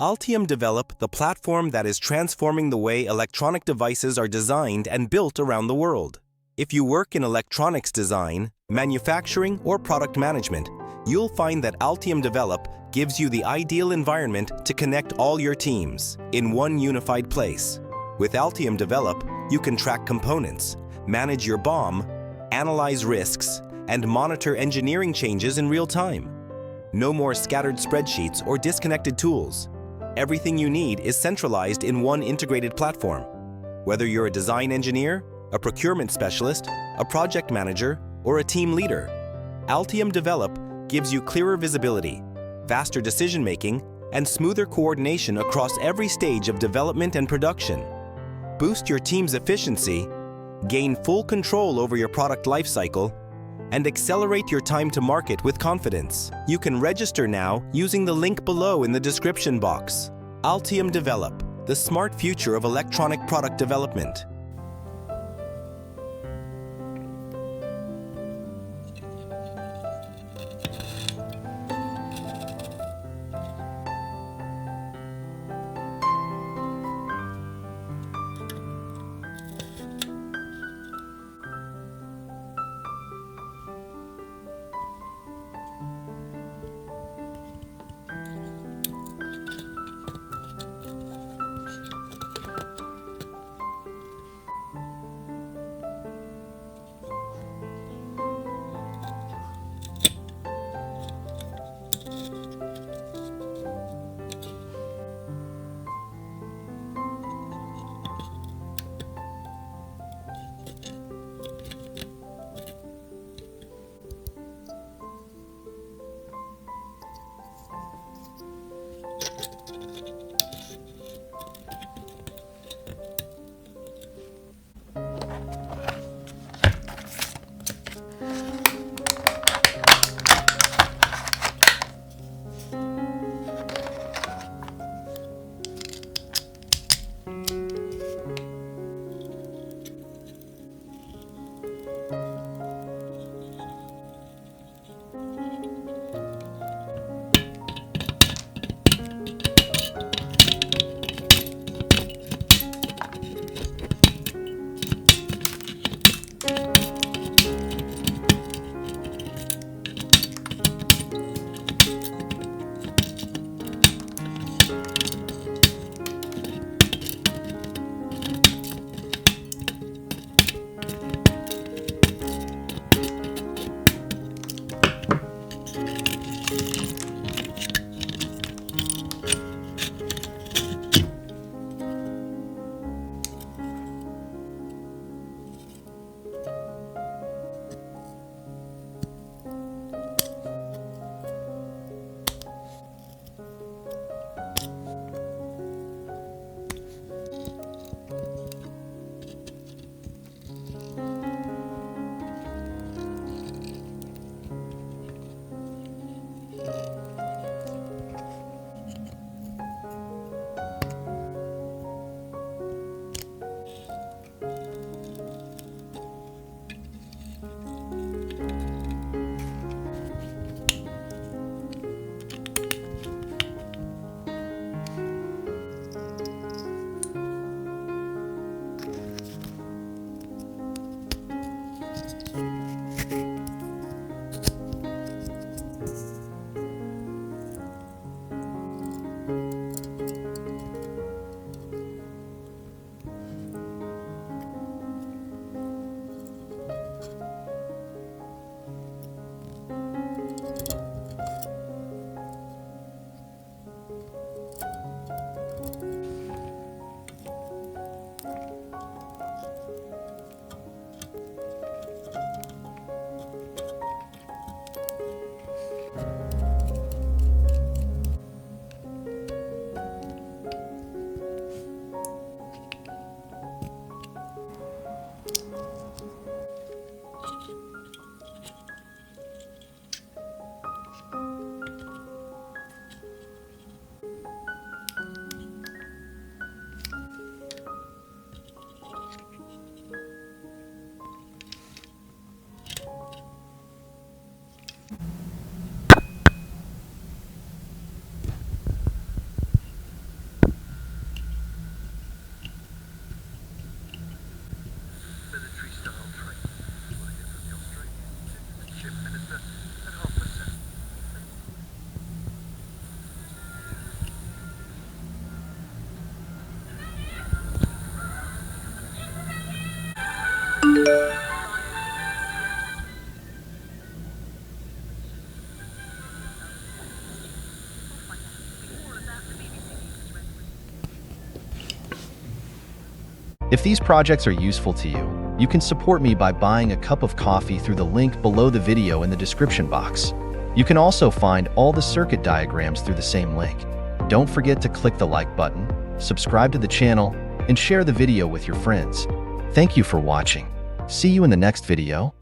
Altium developed the platform that is transforming the way electronic devices are designed and built around the world. If you work in electronics design, manufacturing, or product management, you'll find that Altium Develop gives you the ideal environment to connect all your teams in one unified place. With Altium Develop, you can track components, manage your BOM, analyze risks, and monitor engineering changes in real time. No more scattered spreadsheets or disconnected tools. Everything you need is centralized in one integrated platform. Whether you're a design engineer, a procurement specialist, a project manager, or a team leader, Altium Develop gives you clearer visibility, faster decision-making, and smoother coordination across every stage of development and production. Boost your team's efficiency, gain full control over your product lifecycle, and accelerate your time to market with confidence. You can register now using the link below in the description box. Altium Develop, the smart future of electronic product development. Military-style train, flying from the Australian Citizenship Minister at 7:30. If these projects are useful to you, you can support me by buying a cup of coffee through the link below the video in the description box. You can also find all the circuit diagrams through the same link. Don't forget to click the like button, subscribe to the channel, and share the video with your friends. Thank you for watching. See you in the next video.